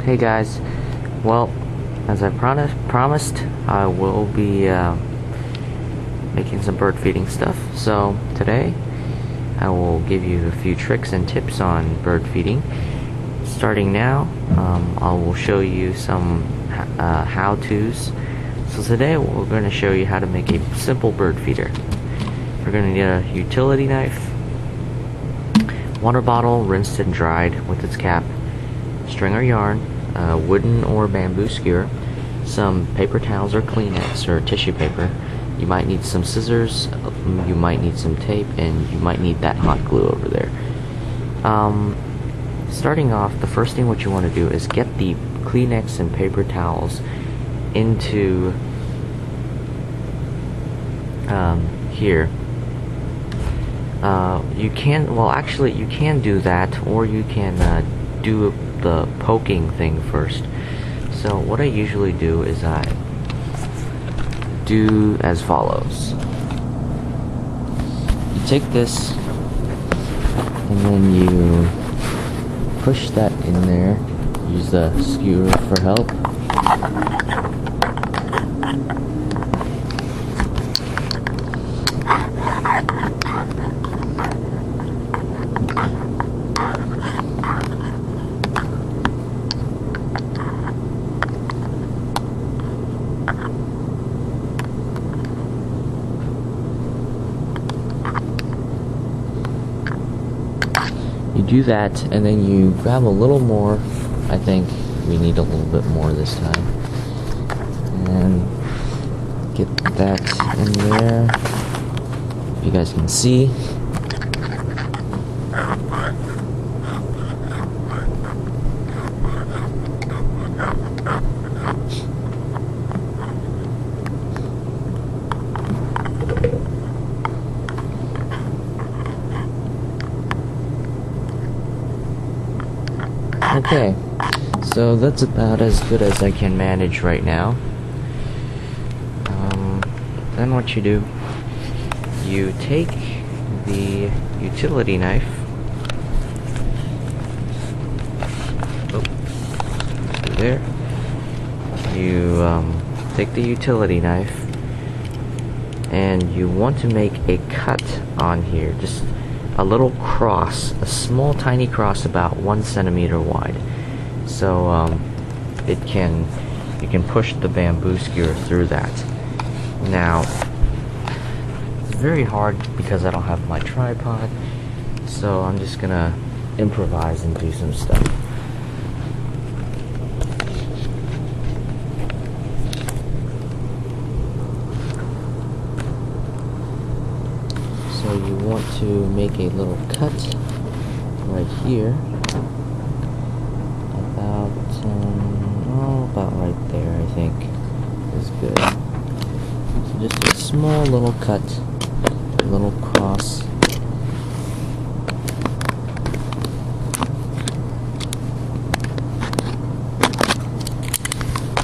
Hey guys, well, as I promised, I will be making some bird feeding stuff. So today, I will give you a few tricks and tips on bird feeding. Starting now, I will show you some how-tos. So today, we're going to show you how to make a simple bird feeder. We're going to need a utility knife, water bottle rinsed and dried with its cap, string or yarn, wooden or bamboo skewer, some paper towels or Kleenex or tissue paper. You might need some scissors, you might need some tape, and you might need that hot glue over there. Starting off, the first thing what you want to do is get the Kleenex and paper towels into here. You can do that, or you can do the poking thing first. So what I usually do is I do as follows. You take this and then you push that in there. Use the skewer for help. You do that, and then you grab a little more. I think we need a little bit more this time. And get that in there. If you guys can see. Okay, so that's about as good as I can manage right now. Then what you do, you take the utility knife. There. You take the utility knife, and you want to make a cut on here, just a little cross, a small tiny cross about 1 centimeter wide. So you can push the bamboo skewer through that. Now, it's very hard because I don't have my tripod, so I'm just gonna improvise and do some stuff. So you want to make a little cut right here, about right there, I think is good. So just a small little cut, a little cross.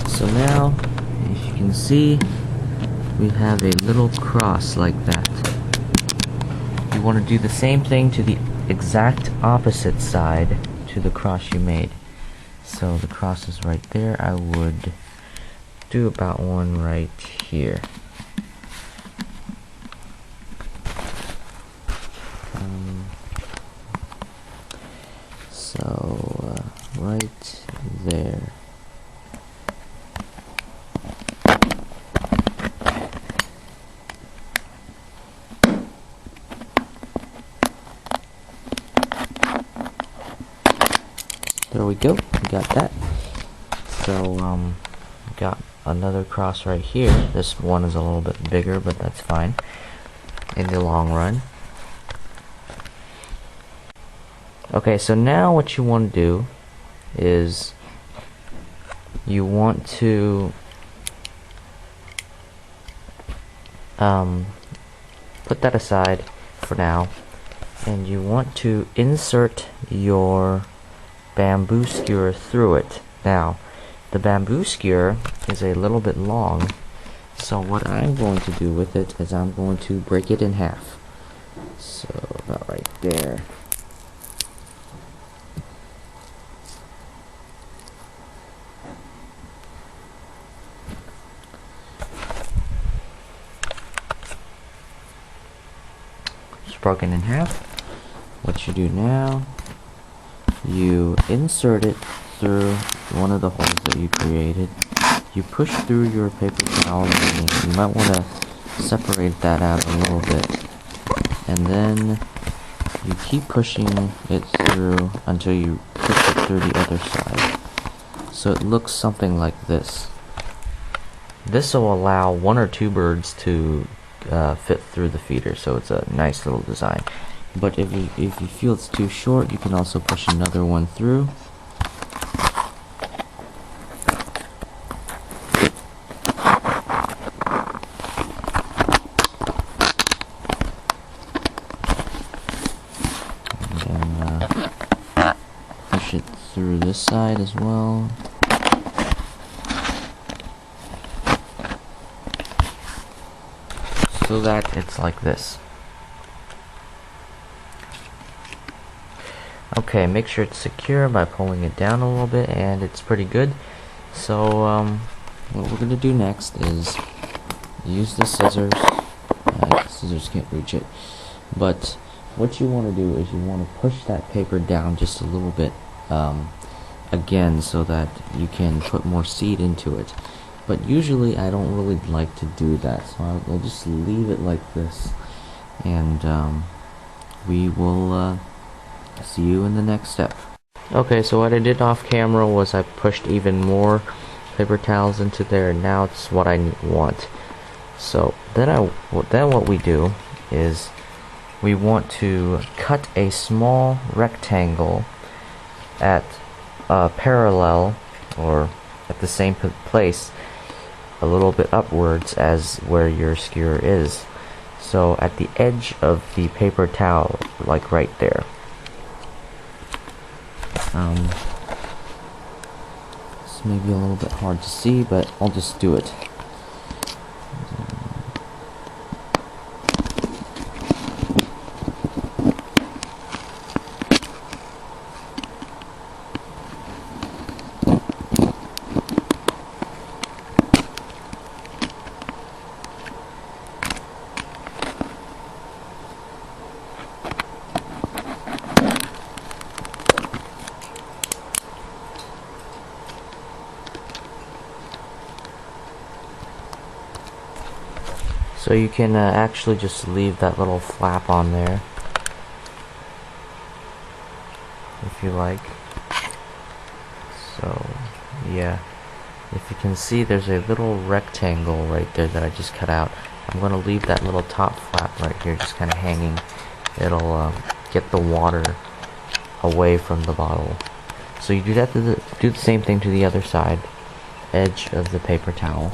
So now, as you can see, we have a little cross like that. You want to do the same thing to the exact opposite side to the cross you made. So the cross is right there. I would do about one right here. Right there. There we go, we got that. So, got another cross right here. This one is a little bit bigger, but that's fine in the long run. Okay, so now what you want to do is you want to put that aside for now, and you want to insert your bamboo skewer through it. Now, the bamboo skewer is a little bit long, so what I'm going to do with it is I'm going to break it in half. So about right there. broken in half. What you do now, you insert it through one of the holes that you created. You push through your paper towel. You might want to separate that out a little bit, and then you keep pushing it through until you push it through the other side. So it looks something like this. This will allow 1 or 2 birds to fit through the feeder, so it's a nice little design. But if you feel it's too short, you can also push another one through. And then push it through this side as well. So that it's like this. Okay, make sure it's secure by pulling it down a little bit, and it's pretty good. So what we're gonna do next is use the scissors. Scissors can't reach it, but what you want to do is you want to push that paper down just a little bit again, so that you can put more seed into it. But usually I don't really like to do that, so I'll just leave it like this, and we will see you in the next step. Okay, so what I did off camera was I pushed even more paper towels into there, and now it's what I want. So then what we do is we want to cut a small rectangle at parallel, or at the same place, a little bit upwards as where your skewer is. So at the edge of the paper towel, like right there. This may be a little bit hard to see, but I'll just do it. So you can actually just leave that little flap on there if you like. So yeah, if you can see, there's a little rectangle right there that I just cut out. I'm going to leave that little top flap right here just kind of hanging. It'll get the water away from the bottle. So you do that do the same thing to the other side, edge of the paper towel.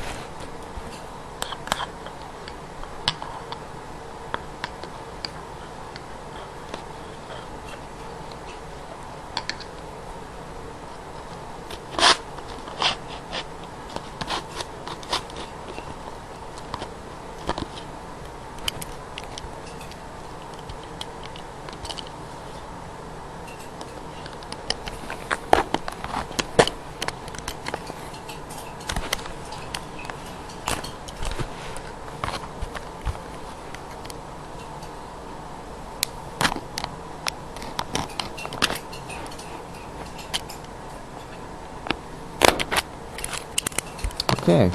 Okay.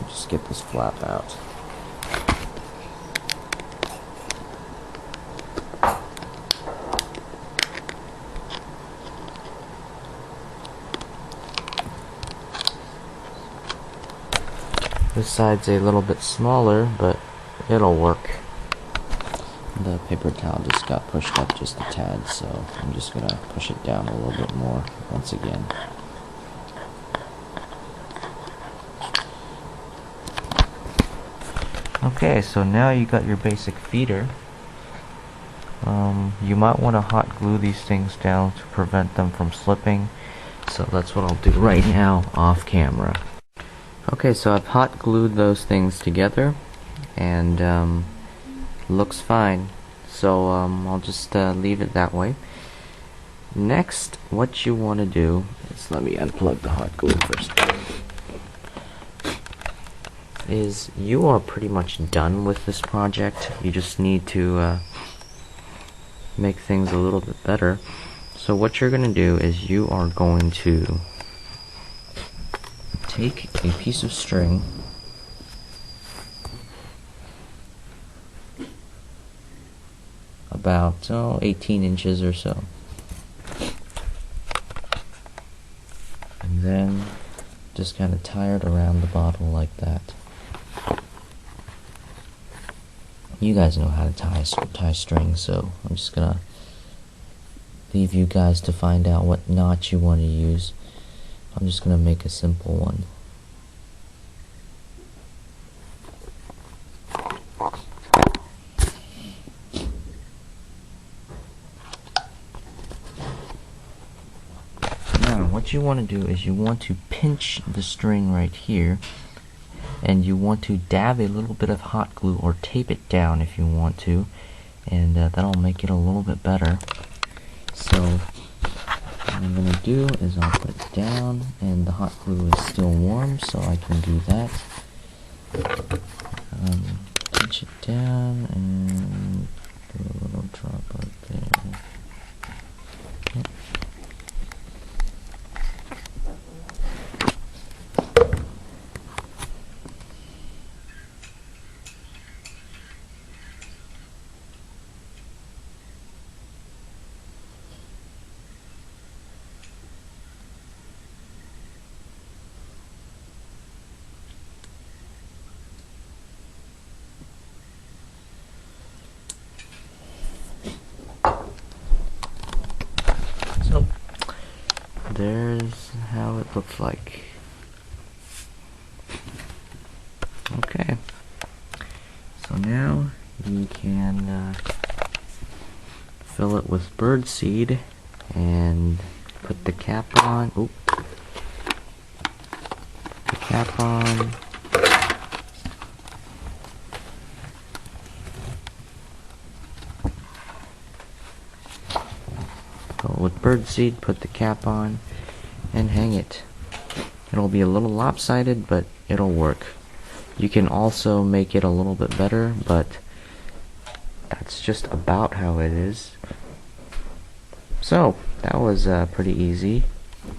Just get this flap out. This side's a little bit smaller, but it'll work. The paper towel just got pushed up just a tad, so I'm just gonna push it down a little bit more once again. Okay, so now you got your basic feeder. You might want to hot glue these things down to prevent them from slipping, so that's what I'll do right now off camera. Okay, so I've hot glued those things together, and looks fine, so I'll just leave it that way. Next, what you want to do is, let me unplug the hot glue first. is you are pretty much done with this project. You just need to make things a little bit better. So what you're going to do is you are going to take a piece of string about 18 inches or so, and then just kind of tie it around the bottle like that. You guys know how to tie string, so I'm just gonna leave you guys to find out what knot you want to use. I'm just gonna make a simple one. Now, what you want to do is you want to pinch the string right here, and you want to dab a little bit of hot glue or tape it down if you want to, and that'll make it a little bit better. So what I'm going to do is I'll put it down, and the hot glue is still warm, so I can do that. Pinch it down and do a little drop right there. Okay. So there's how it looks like. Okay, so now you can fill it with birdseed and put the cap on. Oop. The cap on. Fill it with birdseed, put the cap on, and hang it. It'll be a little lopsided, but it'll work. You can also make it a little bit better, but that's just about how it is. So that was pretty easy,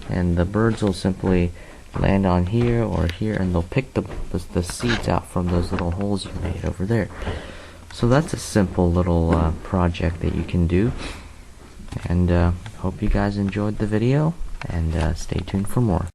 and the birds will simply land on here or here, and they'll pick the seeds out from those little holes you made over there. So that's a simple little project that you can do, and hope you guys enjoyed the video, and stay tuned for more.